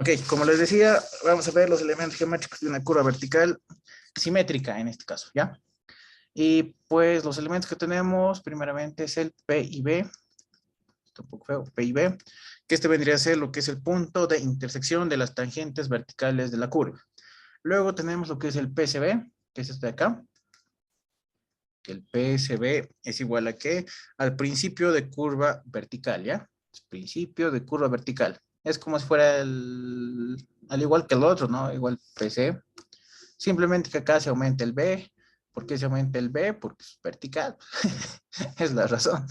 Ok, como les decía, vamos a ver los elementos geométricos de una curva vertical simétrica en este caso, ¿ya? Y pues los elementos que tenemos, primeramente es el P y B, está un poco feo, P y B, que este vendría a ser lo que es el punto de intersección de las tangentes verticales de la curva. Luego tenemos lo que es el PCB, que es este de acá, que el PCB es igual a ¿qué? Al principio de curva vertical, ¿ya? Principio de curva vertical. Es como si fuera al igual que el otro, ¿no? Igual PC. Simplemente que acá se aumenta el B. ¿Por qué se aumenta el B? Porque es vertical. Es la razón.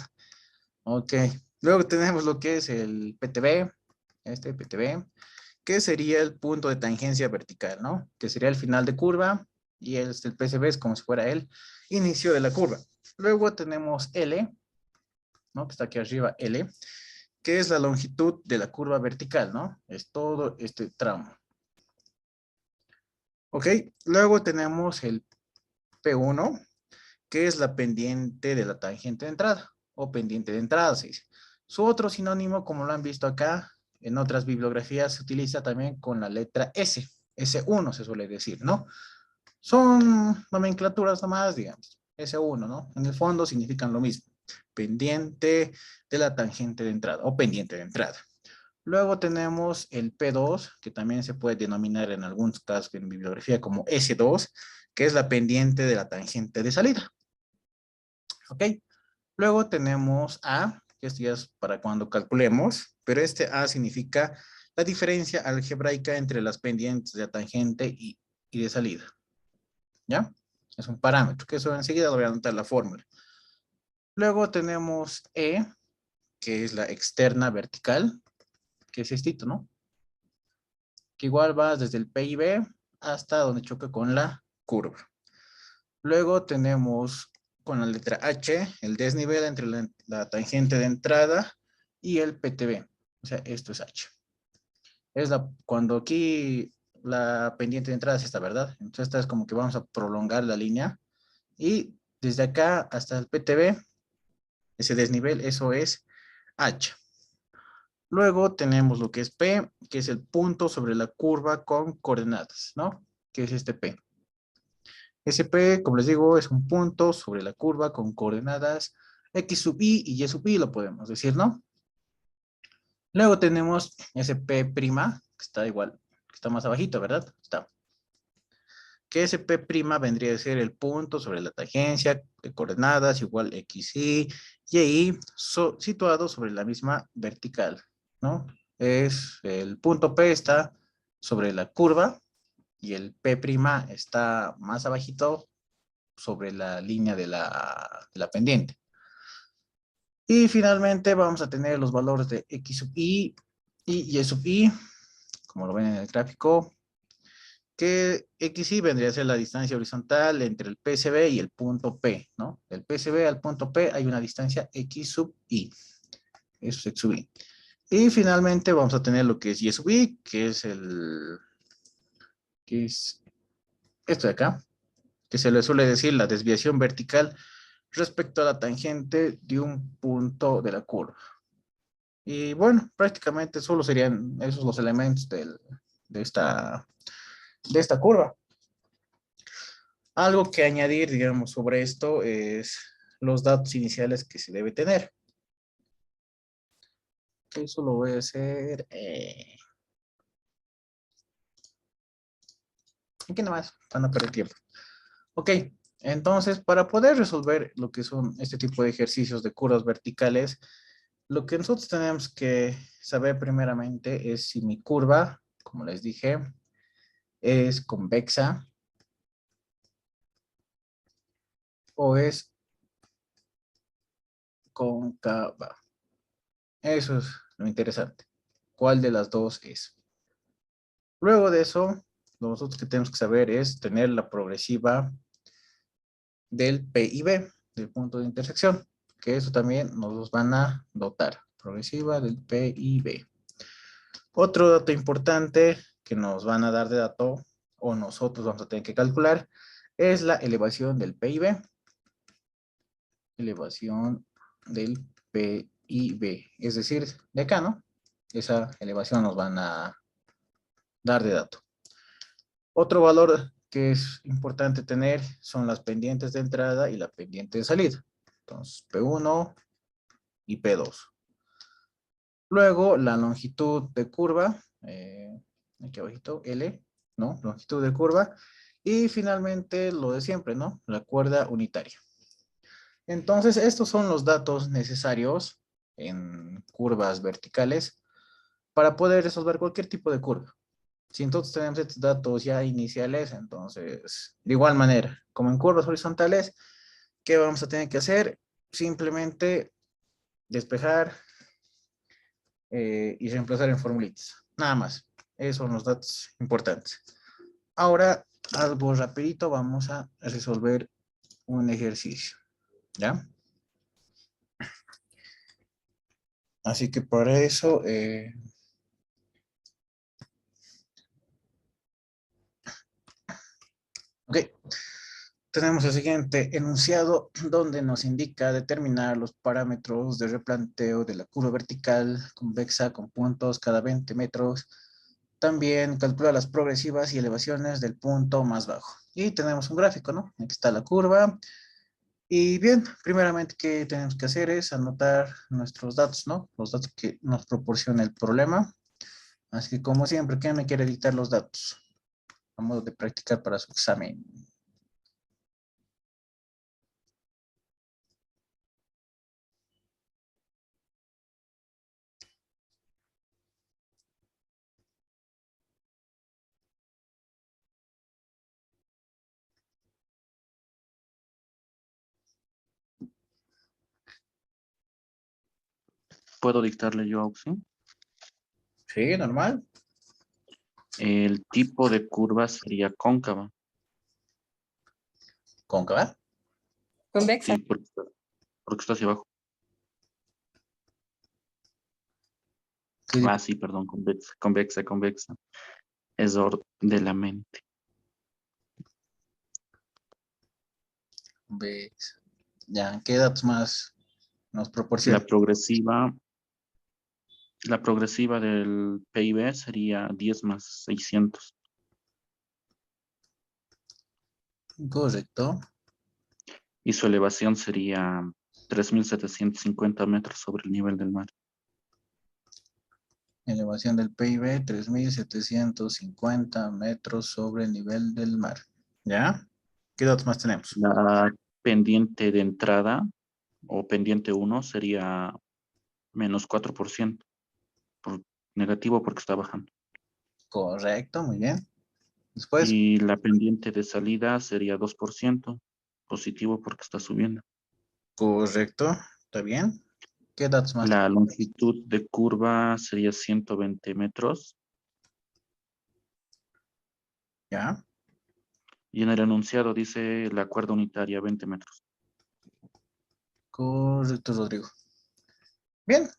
Ok. Luego tenemos lo que es el PTB. Este PTB. Que sería el punto de tangencia vertical, ¿no? Que sería el final de curva. Y el PCB es como si fuera el inicio de la curva. Luego tenemos L, ¿no? Que está aquí arriba, L, que es la longitud de la curva vertical, ¿no? Es todo este tramo. Ok, luego tenemos el P1, que es la pendiente de la tangente de entrada, o pendiente de entrada, se dice. Su otro sinónimo, como lo han visto acá, en otras bibliografías, se utiliza también con la letra S, S1 se suele decir, ¿no? Son nomenclaturas nomás, digamos, S1, ¿no? En el fondo significan lo mismo, pendiente de la tangente de entrada, o pendiente de entrada. Luego tenemos el P2, que también se puede denominar en algunos casos en bibliografía como S2, que es la pendiente de la tangente de salida. ¿Ok? Luego tenemos A, que esto ya es para cuando calculemos, pero este A significa la diferencia algebraica entre las pendientes de la tangente y de salida. ¿Ya? Es un parámetro, que eso enseguida lo voy a anotar la fórmula. Luego tenemos E, que es la externa vertical, que es esto, ¿no? Que igual va desde el P y B hasta donde choca con la curva. Luego tenemos con la letra H el desnivel entre la tangente de entrada y el PTB. O sea, esto es H. Cuando aquí la pendiente de entrada es esta, ¿verdad? Entonces esta es como que vamos a prolongar la línea. Y desde acá hasta el PTB, ese desnivel, eso es H. Luego tenemos lo que es P, que es el punto sobre la curva con coordenadas, ¿no? Que es este P. Ese P, como les digo, es un punto sobre la curva con coordenadas X sub Y y Y sub Y, lo podemos decir, ¿no? Luego tenemos ese P', que está igual, que está más abajito, ¿verdad? Está. Que ese P' vendría a ser el punto sobre la tangencia de coordenadas igual X, Y Y, situado sobre la misma vertical, ¿no? Es el punto P está sobre la curva y el P' está más abajito sobre la línea de la pendiente. Y finalmente vamos a tener los valores de X sub Y y Y sub Y, como lo ven en el gráfico, que XY vendría a ser la distancia horizontal entre el PCB y el punto P, ¿no? Del PCB al punto P hay una distancia X sub Y. Eso es X sub Y. Y finalmente vamos a tener lo que es Y sub Y, que es esto de acá, que se le suele decir la desviación vertical respecto a la tangente de un punto de la curva. Y bueno, prácticamente solo serían esos los elementos de esta curva. Algo que añadir, digamos, sobre esto es los datos iniciales que se debe tener. Eso lo voy a hacer aquí nomás, para no perder tiempo. Ok, entonces, para poder resolver lo que son este tipo de ejercicios de curvas verticales, lo que nosotros tenemos que saber primeramente es si mi curva, como les dije, es convexa o es cóncava. Eso es lo interesante. ¿Cuál de las dos es? Luego de eso, lo nosotros que tenemos que saber es tener la progresiva del P y B, del punto de intersección, que eso también nos los van a dotar. Progresiva del P y B. Otro dato importante que nos van a dar de dato, o nosotros vamos a tener que calcular, es la elevación del P y B. Elevación del P y B. Es decir, de acá, ¿no? Esa elevación nos van a dar de dato. Otro valor que es importante tener son las pendientes de entrada y la pendiente de salida. Entonces, P1 y P2. Luego, la longitud de curva, aquí abajito, L, ¿no? Longitud de curva. Y finalmente, lo de siempre, ¿no? La cuerda unitaria. Entonces, estos son los datos necesarios en curvas verticales para poder resolver cualquier tipo de curva. Si entonces tenemos estos datos ya iniciales, entonces, de igual manera, como en curvas horizontales, ¿qué vamos a tener que hacer? Simplemente despejar y reemplazar en formulitas. Nada más. Esos son los datos importantes. Ahora, algo rapidito, vamos a resolver un ejercicio. ¿Ya? Así que para eso, ok, tenemos el siguiente enunciado donde nos indica determinar los parámetros de replanteo de la curva vertical convexa con puntos cada 20 metros. También calcula las progresivas y elevaciones del punto más bajo. Y tenemos un gráfico, ¿no? Aquí está la curva. Y bien, primeramente, ¿qué tenemos que hacer? Es anotar nuestros datos, ¿no? Los datos que nos proporciona el problema. Así que, como siempre, ¿quién me quiere dictar los datos? A modo de practicar para su examen. ¿Puedo dictarle yo, Auxi? Sí, normal. El tipo de curva sería cóncava. Cóncava. Convexa. Sí, porque está hacia abajo. Ah, sí, perdón, convexa. Error de la mente. ¿Ves? Ya, ¿qué datos más nos La proporciona? progresiva del PIB sería 10 más 600. Correcto. Y su elevación sería 3.750 metros sobre el nivel del mar. Elevación del PIB, 3.750 metros sobre el nivel del mar. ¿Ya? ¿Qué datos más tenemos? La pendiente de entrada o pendiente 1 sería menos 4%. Por negativo porque está bajando. Correcto, muy bien. Después, Y la pendiente de salida sería 2%, positivo porque está subiendo. correcto, está bien. ¿Qué datos más? La longitud de curva sería 120 metros. ¿Ya? Y en el enunciado dice la cuerda unitaria 20 metros. Correcto, Rodrigo. Bien.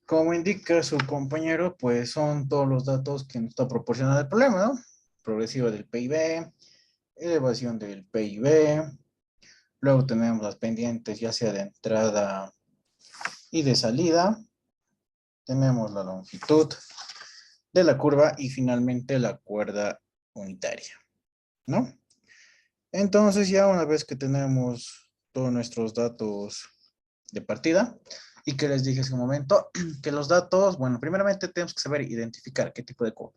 Como indica su compañero, pues son todos los datos que nos está proporcionando el problema, ¿no? Progresiva del PIB, elevación del PIB, luego tenemos las pendientes ya sea de entrada y de salida, tenemos la longitud de la curva y finalmente la cuerda unitaria, ¿no? Entonces ya una vez que tenemos todos nuestros datos de partida y que les dije hace un momento que los datos, bueno, primeramente tenemos que saber identificar qué tipo de curva.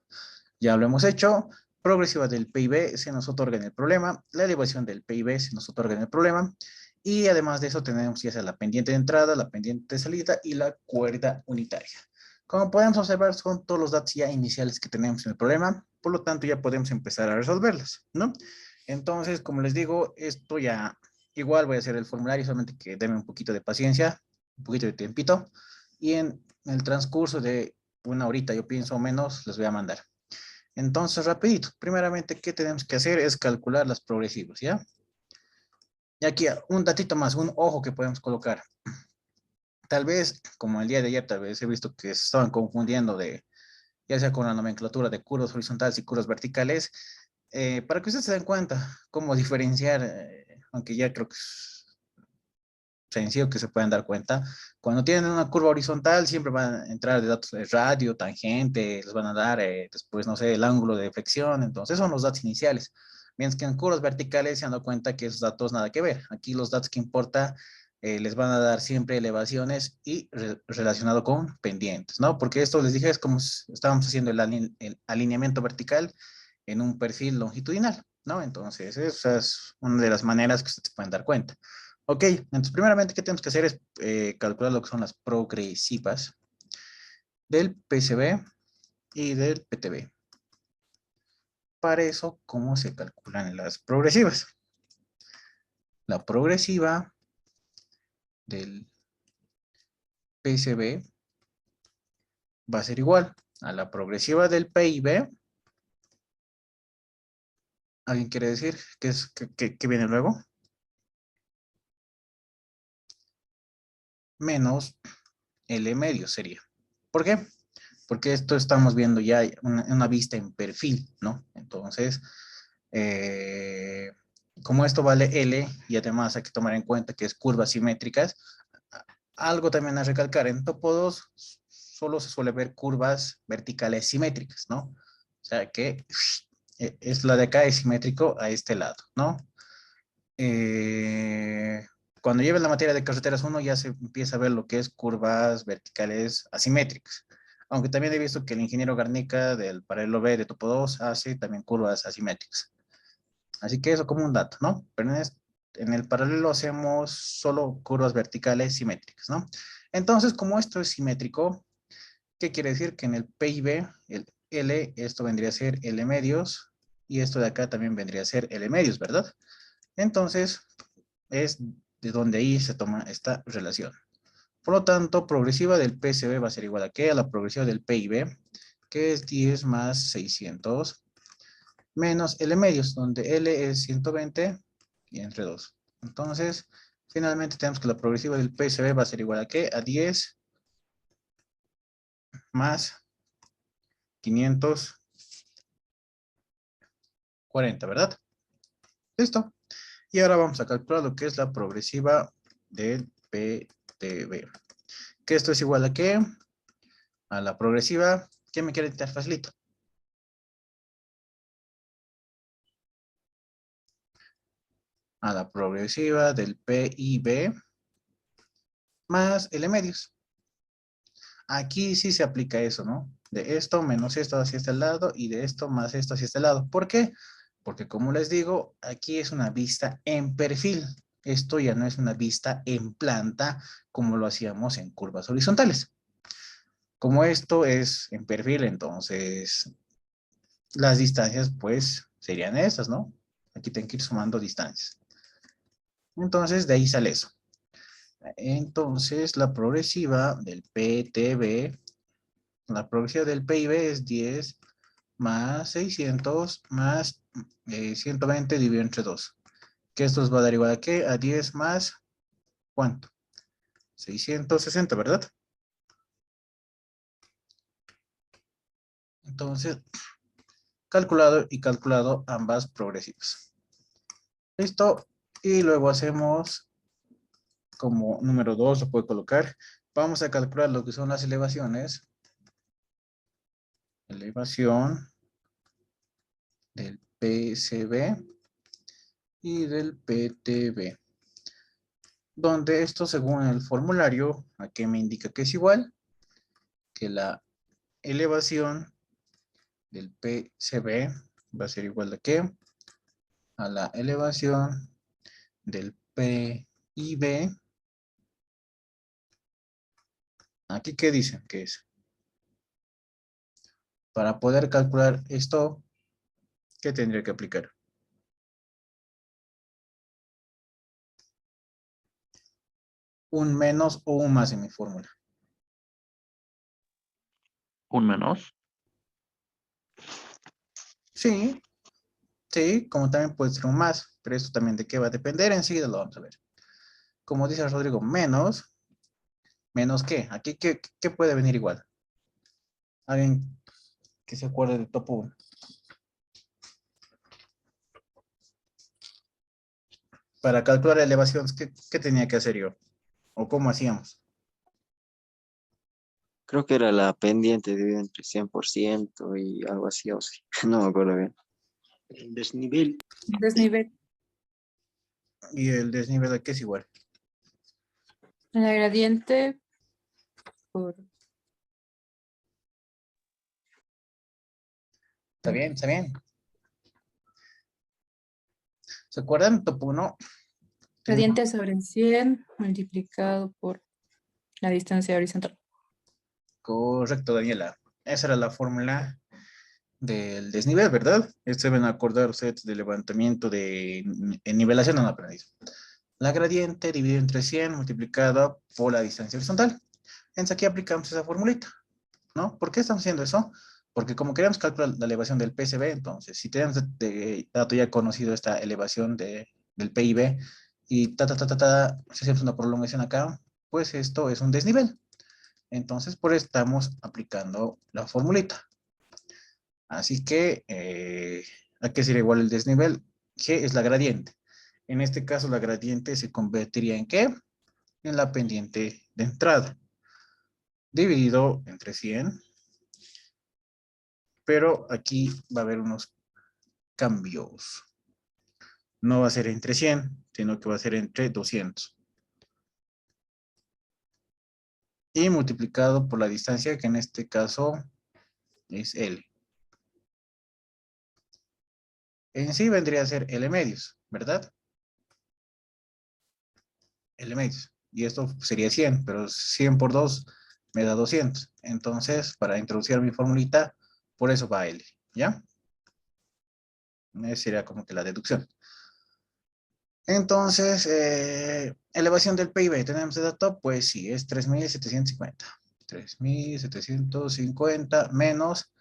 Ya lo hemos hecho. Progresiva del PIB se nos otorga en el problema. La elevación del PIB se nos otorga en el problema. Y además de eso tenemos ya sea la pendiente de entrada, la pendiente de salida y la cuerda unitaria. Como podemos observar, son todos los datos ya iniciales que tenemos en el problema. Por lo tanto, ya podemos empezar a resolverlos, ¿no? Entonces, como les digo, esto ya igual voy a hacer el formulario, solamente que denme un poquito de paciencia, un poquito de tiempito. Y en el transcurso de una horita, yo pienso o menos, les voy a mandar. Entonces, rapidito, primeramente, ¿qué tenemos que hacer? Es calcular las progresivas, ¿ya? Y aquí un datito más, un ojo que podemos colocar. Tal vez, como el día de ayer, tal vez he visto que se estaban confundiendo de, ya sea con la nomenclatura de curvas horizontales y curvas verticales, para que ustedes se den cuenta cómo diferenciar, aunque ya creo que sencillo que se pueden dar cuenta. Cuando tienen una curva horizontal, siempre van a entrar de datos de radio, tangente, les van a dar después, no sé, el ángulo de flexión. Entonces, son los datos iniciales. Mientras que en curvas verticales se han dado cuenta que esos datos nada que ver. Aquí los datos que importa les van a dar siempre elevaciones y relacionado con pendientes, ¿no? Porque esto les dije es como estábamos haciendo el alineamiento vertical en un perfil longitudinal, ¿no? Entonces, esa es una de las maneras que ustedes pueden dar cuenta. Ok, entonces primeramente, ¿qué tenemos que hacer? Es calcular lo que son las progresivas del PCB y del PTB. Para eso, ¿cómo se calculan las progresivas? La progresiva del PCB va a ser igual a la progresiva del PIB. ¿Alguien quiere decir qué viene luego? Menos L medio sería. ¿Por qué? Porque esto estamos viendo ya una vista en perfil, ¿no? Entonces, como esto vale L y además hay que tomar en cuenta que es curvas simétricas, algo también a recalcar, en topo 2 solo se suele ver curvas verticales simétricas, ¿no? O sea que es la de acá es simétrico a este lado, ¿no? Cuando lleves la materia de carreteras 1 ya se empieza a ver lo que es curvas verticales asimétricas. Aunque también he visto que el ingeniero Garnica del paralelo B de topo 2 hace también curvas asimétricas. Así que eso como un dato, ¿no? Pero en el paralelo hacemos solo curvas verticales simétricas, ¿no? Entonces, como esto es simétrico, ¿qué quiere decir? Que en el PIB, el L, esto vendría a ser L medios, y esto de acá también vendría a ser L medios, ¿verdad? Entonces, es de donde ahí se toma esta relación. Por lo tanto, progresiva del PCB va a ser igual a ¿qué? A la progresiva del PIB, que es 10 más 600, menos L medios, donde L es 120 y entre 2. Entonces, finalmente tenemos que la progresiva del PCB va a ser igual a ¿qué? A 10 más 540, ¿verdad? Listo. Y ahora vamos a calcular lo que es la progresiva del PTB. Que esto es igual a ¿qué? A la progresiva. ¿Quién me quiere dictar facilito? A la progresiva del PIB más L medios. Aquí sí se aplica eso, ¿no? De esto menos esto hacia este lado y de esto más esto hacia este lado. ¿Por qué? Porque como les digo, aquí es una vista en perfil. Esto ya no es una vista en planta como lo hacíamos en curvas horizontales. Como esto es en perfil, entonces las distancias pues serían estas, ¿no? Aquí tengo que ir sumando distancias. Entonces de ahí sale eso. Entonces la progresiva del PTB, la progresiva del PIB es 10 más 600 más 120 dividido entre 2. Que esto nos va a dar igual a ¿qué? A 10 más, ¿cuánto? 660, ¿verdad? Entonces, calculado y calculado ambas progresivas. Listo. Y luego hacemos como número 2, lo puedo colocar. Vamos a calcular lo que son las elevaciones. Elevación del PCB y del PTB. Donde esto, según el formulario, aquí me indica que es igual que la elevación del PCB va a ser igual a ¿qué? A la elevación del PIB. ¿Aquí qué dicen que es? Para poder calcular esto, ¿qué tendría que aplicar? Un menos o un más en mi fórmula. ¿Un menos? Sí, sí, como también puede ser un más, pero esto también de qué va a depender, enseguida lo vamos a ver. Como dice Rodrigo, menos, ¿menos qué? Aquí, ¿qué puede venir igual? Alguien que se acuerde de topo 1. Para calcular elevaciones, ¿qué tenía que hacer yo? ¿O cómo hacíamos? Creo que era la pendiente dividida entre 100% y algo así, o sí. No me acuerdo bien. El desnivel. Desnivel. Y el desnivel de qué es igual. La gradiente por ¿Está bien? ¿Está bien? ¿Se acuerdan? Top 1. gradiente sobre 100 multiplicado por la distancia horizontal. Correcto, Daniela. Esa era la fórmula del desnivel, ¿verdad? Deben acordar ustedes del levantamiento de en nivelación en aprendiz. La gradiente dividida entre 100 multiplicada por la distancia horizontal. Entonces aquí aplicamos esa formulita, ¿no? ¿Por qué estamos haciendo eso? Porque como queremos calcular la elevación del PSB, entonces si tenemos de dato ya conocido esta elevación del PIB y si hacemos una prolongación acá, pues esto es un desnivel. Entonces, por eso estamos aplicando la formulita. Así que, ¿a qué sería igual el desnivel? G es la gradiente. En este caso, la gradiente se convertiría ¿en qué? En la pendiente de entrada. Dividido entre 100. Pero aquí va a haber unos cambios. No va a ser entre 100, sino que va a ser entre 200. Y multiplicado por la distancia, que en este caso es L. En sí vendría a ser L medios, ¿verdad? L medios. Y esto sería 100, pero 100 por 2 me da 200. Entonces, para introducir mi formulita, por eso va L, ¿ya? Esa sería como que la deducción. Entonces, elevación del PIB, ¿tenemos de dato? Pues sí, es 3.750. 3.750 menos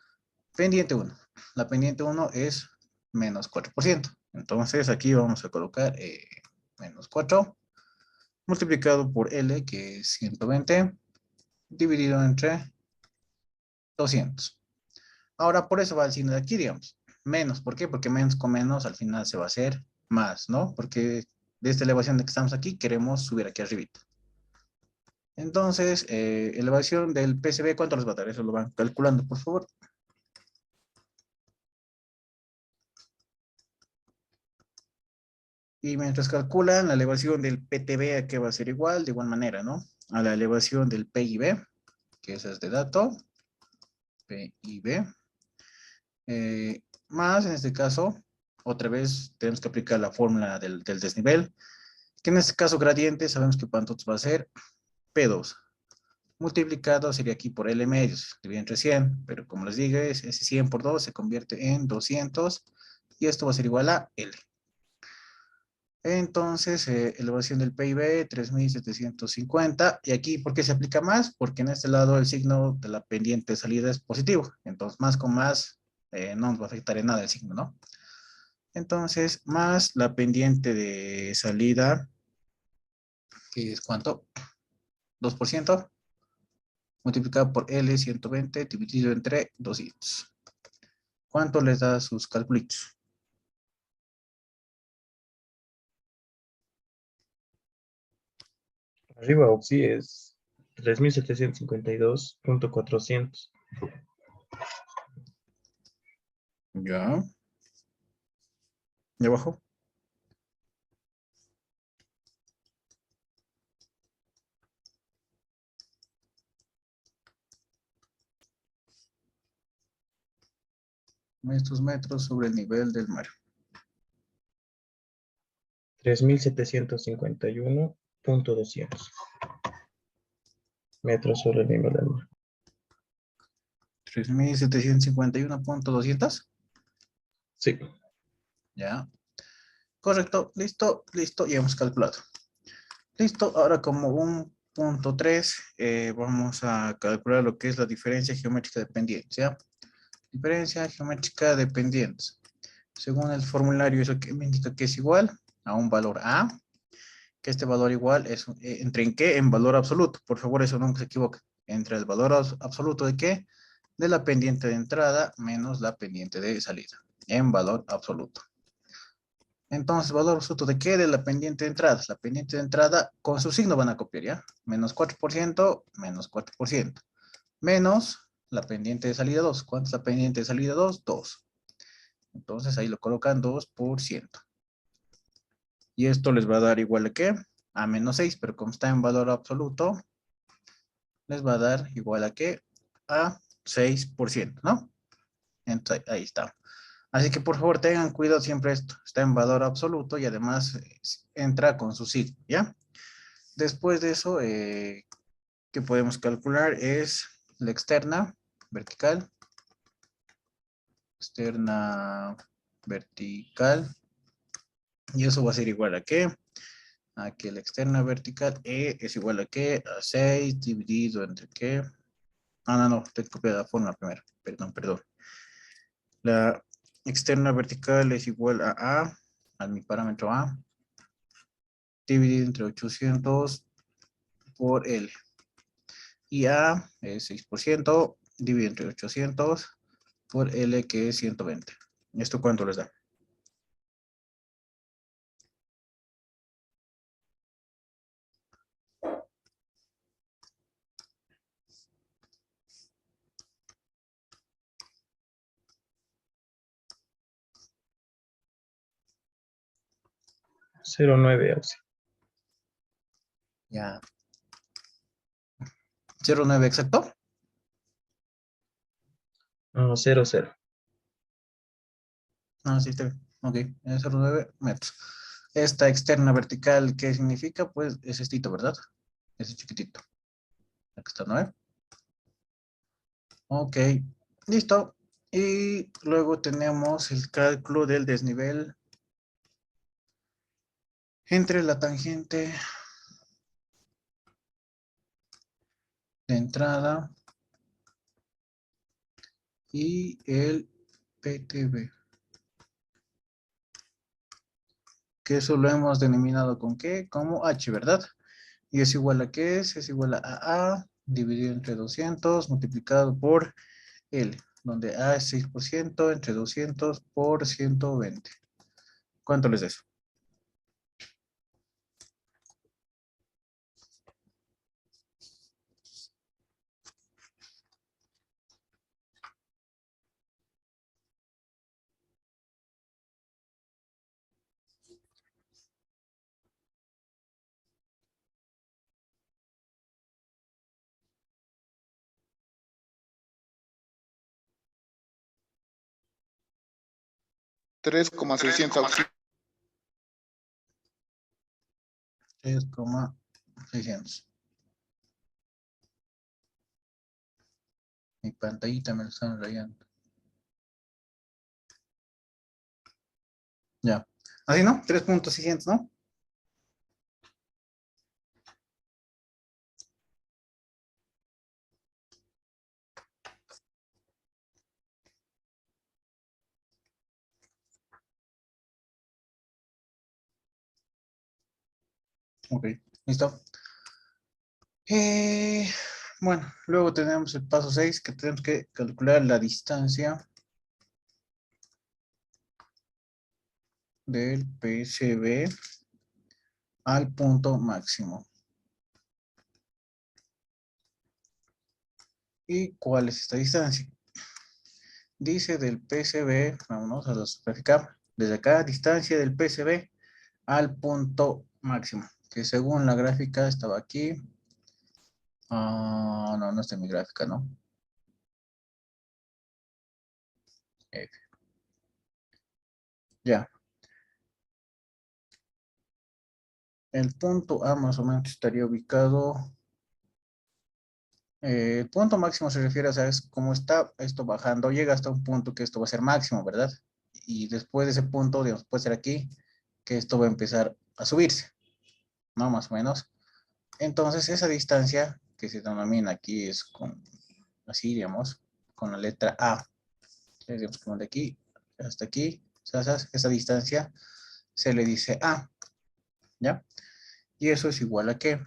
pendiente 1. La pendiente 1 es menos 4%. Entonces, aquí vamos a colocar menos 4 multiplicado por L, que es 120, dividido entre 200. Ahora, por eso va el signo de aquí, digamos. Menos, ¿por qué? Porque menos con menos al final se va a hacer más, ¿no? Porque de esta elevación de que estamos aquí, queremos subir aquí arribita. Entonces, elevación del PCB, ¿cuánto les va a dar? Eso lo van calculando, por favor. Y mientras calculan, la elevación del PTB, ¿a qué va a ser igual? De igual manera, ¿no? A la elevación del PIB, que esa es de dato. PIB. Más, en este caso, otra vez tenemos que aplicar la fórmula del desnivel, que en este caso gradiente, sabemos que cuánto va a ser P2. Multiplicado sería aquí por L medios, dividido entre 100, pero como les dije, ese 100 por 2 se convierte en 200, y esto va a ser igual a L. Entonces, elevación del PIB, 3.750. Y aquí, ¿por qué se aplica más? Porque en este lado el signo de la pendiente de salida es positivo. Entonces, más con más, no nos va a afectar en nada el signo, ¿no? Entonces, más la pendiente de salida, que es ¿cuánto? 2%, multiplicado por L 120, dividido entre 200. ¿Cuánto les da sus cálculos? Arriba, sí, es 3.752.400. Ya. ¿Y abajo? Estos metros sobre el nivel del mar. 3.751.200 metros sobre el nivel del mar. 3.751.200. Sí. Ya. Correcto. Listo. Listo. Ya hemos calculado. Listo. Ahora como un punto 3, vamos a calcular lo que es la diferencia geométrica de pendientes. ¿Ya? Diferencia geométrica de pendientes. Según el formulario, eso que me indica que es igual a un valor A, que este valor igual es, ¿entre en qué? En valor absoluto. Por favor, eso nunca se equivoque. Entre el valor absoluto de qué? De la pendiente de entrada menos la pendiente de salida. En valor absoluto. Entonces, valor absoluto de qué? De la pendiente de entrada. La pendiente de entrada con su signo van a copiar, ¿ya? Menos 4%, menos 4%. Menos la pendiente de salida 2. ¿Cuánto es la pendiente de salida 2? 2. Entonces, ahí lo colocan 2%. Y esto les va a dar igual a qué? A menos 6, pero como está en valor absoluto, les va a dar igual a qué? A 6%, ¿no? Entonces, ahí está. Así que por favor tengan cuidado siempre esto. Está en valor absoluto y además entra con su signo, ¿ya? Después de eso, que podemos calcular es la externa vertical. Externa vertical. Y eso va a ser igual a qué? A que la externa vertical es igual a qué? A 6 dividido entre qué. No, te copié la forma primero. Perdón. La externa vertical es igual a mi parámetro A, dividido entre 800 por L. Y A es 6%, dividido entre 800 por L, que es 120. ¿Esto cuánto les da? Cero nueve, Auxi. Ya. 0,9 exacto. No, 0, 0. Sí, está bien. Ok, 0,9 metros. Esta externa vertical, ¿qué significa? Pues es estito, ¿verdad? Ese chiquitito. Aquí está, ¿no? Ok, listo. Y luego tenemos el cálculo del desnivel entre la tangente de entrada y el PTB. Que eso lo hemos denominado con ¿qué? Como H, ¿verdad? Y es igual a ¿qué es? Es igual a A dividido entre 200 multiplicado por L, donde A es 6% entre 200 por 120. ¿Cuánto les da eso? $3,600. 3,600. Mi pantallita me lo están rayando. Ya. Así, ¿no? 3,600, ¿no? Ok, listo. Bueno, luego tenemos el paso 6, que tenemos que calcular la distancia del PCB al punto máximo. ¿Y cuál es esta distancia? Dice del PCB, vámonos a graficar, desde acá, distancia del PCB al punto máximo, que según la gráfica estaba aquí. No está en mi gráfica, ¿no? F. Ya. El punto A más o menos estaría ubicado. El punto máximo se refiere a, ¿sabes? Cómo está esto bajando, llega hasta un punto que esto va a ser máximo, ¿verdad? Y después de ese punto, digamos, puede ser aquí, que esto va a empezar a subirse, ¿no? Más o menos. Entonces, esa distancia que se denomina aquí es con, así, digamos, con la letra A. Digamos, como de aquí hasta aquí, esa distancia se le dice A, ¿ya? Y eso es igual a ¿qué?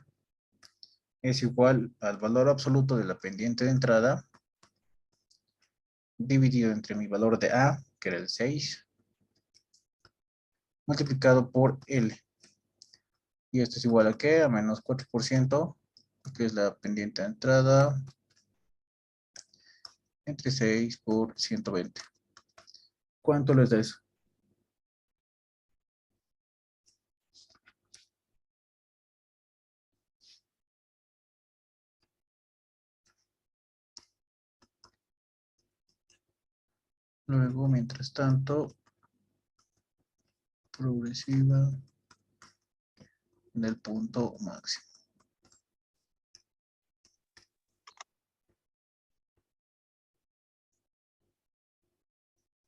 Es igual al valor absoluto de la pendiente de entrada dividido entre mi valor de A, que era el 6, multiplicado por L. Y esto es igual a ¿qué? A menos 4%, que es la pendiente de entrada, entre 6 por 120. ¿Cuánto les da eso? Luego, mientras tanto, progresiva del punto máximo.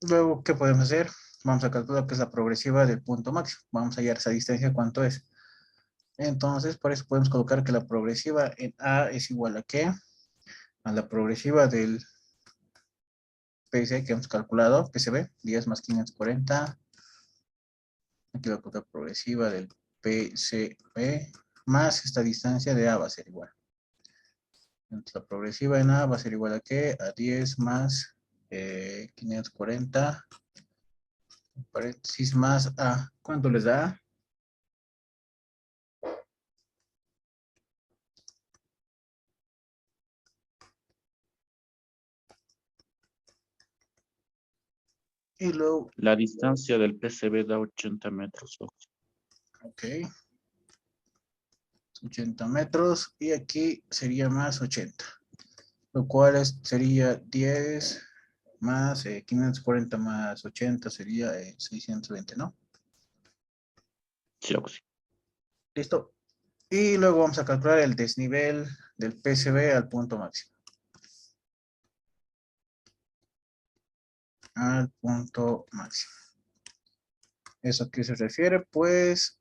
Luego, ¿qué podemos hacer? Vamos a calcular qué es la progresiva del punto máximo. Vamos a hallar esa distancia, ¿cuánto es? Entonces, por eso podemos colocar que la progresiva en A es igual a ¿qué? A la progresiva del PSB que hemos calculado, PSB, 10 más 540. Aquí va a colocar progresiva del PCB más esta distancia de A va a ser igual. Entonces, la progresiva en A va a ser igual a ¿qué? A 10 más 540, paréntesis más A. ¿Cuánto les da? Y luego, La distancia del PCB da 80 metros. ok, 80 metros y aquí sería más 80, lo cual sería 10 más 540 más 80 sería 620, ¿no? Sí, Oxy. Listo. Y luego vamos a calcular el desnivel del PCB al punto máximo. Al punto máximo. ¿Eso a qué se refiere? Pues,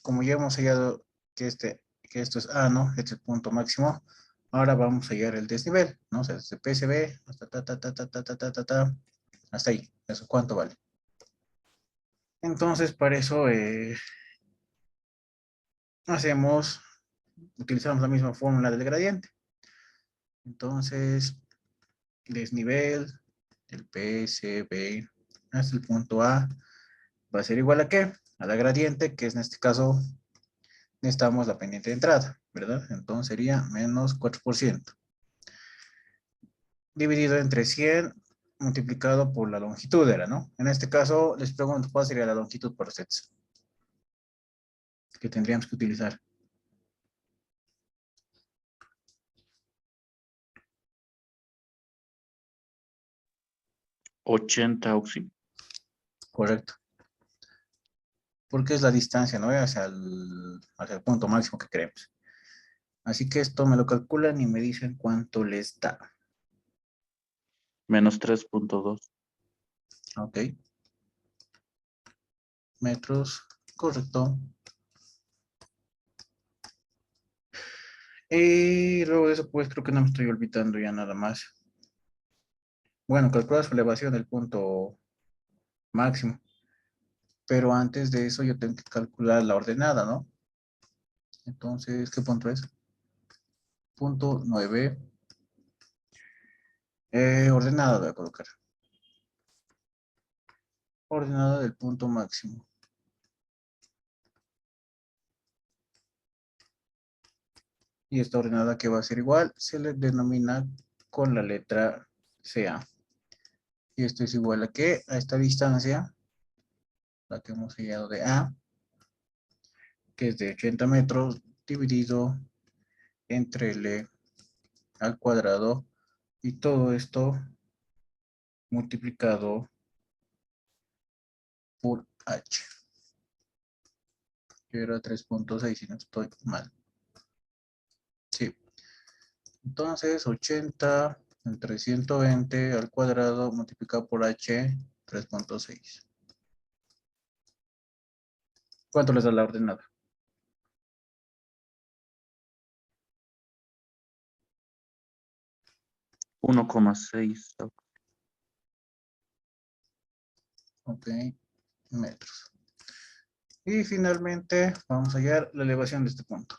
como ya hemos hallado que esto es A, ¿no? Este es el punto máximo. Ahora vamos a hallar el desnivel, ¿no? O sea, desde PCB hasta hasta ahí. ¿Eso cuánto vale? Entonces, para eso utilizamos la misma fórmula del gradiente. Entonces, desnivel del PCB hasta el punto A va a ser igual a ¿qué? A la gradiente, que es en este caso necesitamos la pendiente de entrada, ¿verdad? Entonces sería menos 4%. Dividido entre 100 multiplicado por la longitud era, ¿no? En este caso les pregunto cuál sería la longitud por sets que tendríamos que utilizar. 80, Oxy. Correcto. Porque es la distancia, ¿no? Hacia el punto máximo que queremos. Así que esto me lo calculan y me dicen cuánto les da. Menos 3.2. Ok. Metros, correcto. Y luego de eso, pues creo que no me estoy olvidando ya nada más. Bueno, calcula su elevación del punto máximo. Pero antes de eso yo tengo que calcular la ordenada, ¿no? Entonces, ¿qué punto es? Punto 9. Ordenada voy a colocar. Ordenada del punto máximo. Y esta ordenada que va a ser igual, se le denomina con la letra CA. Y esto es igual a ¿qué? A esta distancia, la que hemos hallado de A, que es de 80 metros, dividido entre L al cuadrado. Y todo esto multiplicado por H. Que era 3.6 si no estoy mal. Sí. Entonces, 80 entre 120 al cuadrado multiplicado por H, 3.6. ¿Cuánto les da la ordenada? Uno coma seis. Ok, metros. Y finalmente vamos a hallar la elevación de este punto.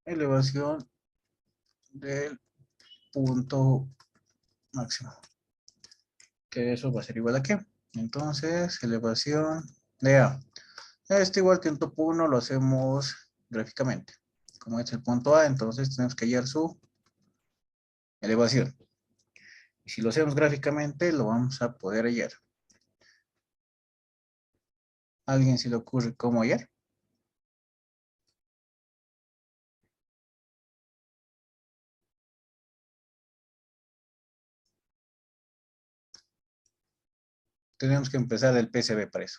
Elevación del punto máximo. Que eso va a ser igual a ¿qué? Entonces, elevación de A. Esto igual que en topo 1 lo hacemos gráficamente. Como es el punto A, entonces tenemos que hallar su elevación. Y si lo hacemos gráficamente, lo vamos a poder hallar. ¿A alguien se le ocurre cómo hallar? Tenemos que empezar del PCB para eso.